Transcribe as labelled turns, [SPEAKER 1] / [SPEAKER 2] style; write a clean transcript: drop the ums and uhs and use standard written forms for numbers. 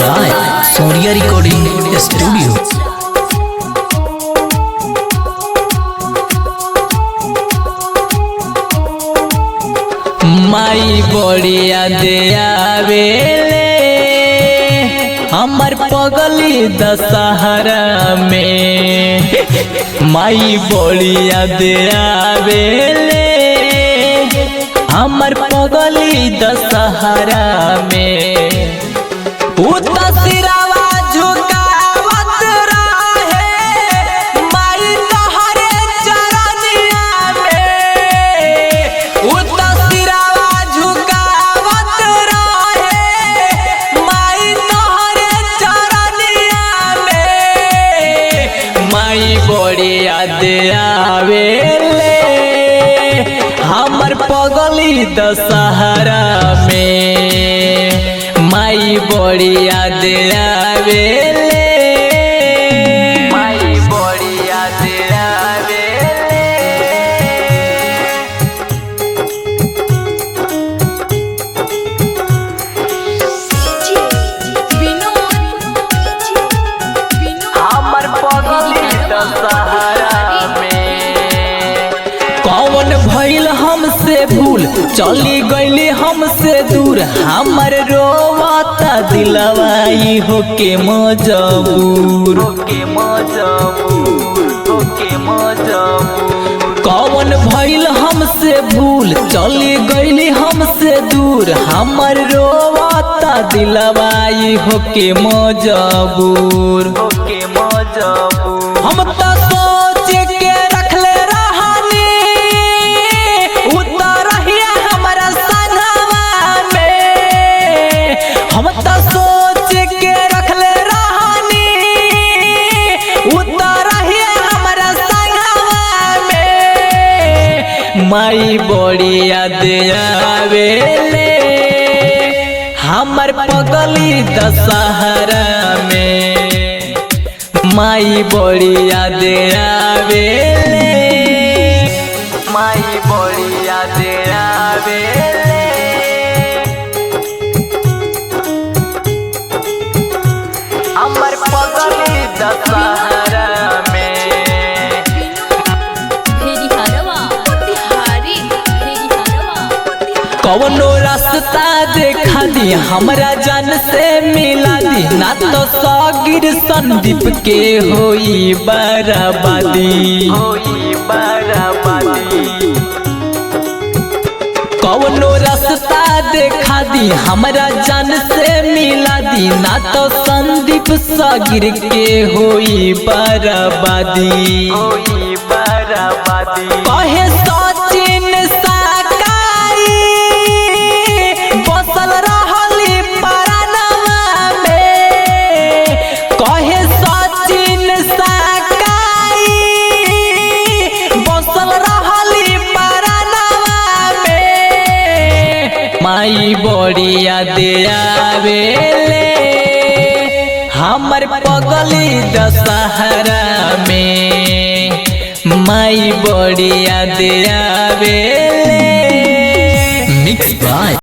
[SPEAKER 1] By Surya recording studio. माई बड़िया दे आवेले हमर पगली दशहरा में। माई बड़िया दे आवेले हमर पगली दशहरा में। सिरावा झुकावत रहे माई तोहरे चरनिया में। सिरावा झुकावत रहे माई तोहरे चरनिया में। माई बड़िया दे आवेले हमर पगली दशहरा में। माई बड़िया दे आवेले माई बड़िया दे आवेले। हमर पगली दशहरा में। कौन भइल हमसे भूल चली गईली हमसे दूर। हमर रोवाता दिलवाई होके मजबूर होके मजबूर होके मजबूर। कौन भइल हमसे भूल चली गईली हमसे दूर। हमर रोवाता दिलवाई होके मजबूर होके मजबूर। हम तो सोच के रखले रहनी उतर रहिया हमरा संगवा में। हम तो सोच के रखले रहनी उतर रहिया हमरा संगवा में। माई बड़िया दे आवेले हमर पगली दशहरा में। माई बड़िया दे आवेले माई बड़िया दे आवेले। हमर पगली दशहरा में। कौनो रास्ता देखा दी हमरा जान से मिला दी। ना तो सागिर संदीप के होई बर्बादी होई बर्बादी। कौनो रास्ता देखा दी हमरा जान से मिला दी। ना तो संदीप सागिर के होई बर्बादी होई बर्बादी। कहे सचिन बसल रहली परनवा में। कहे सचिन साकाई बसल रहली परनवा में। माई बड़िया दे आवेले हमर पगली दशहरा में। माई बड़िया दे आवेले। Mix by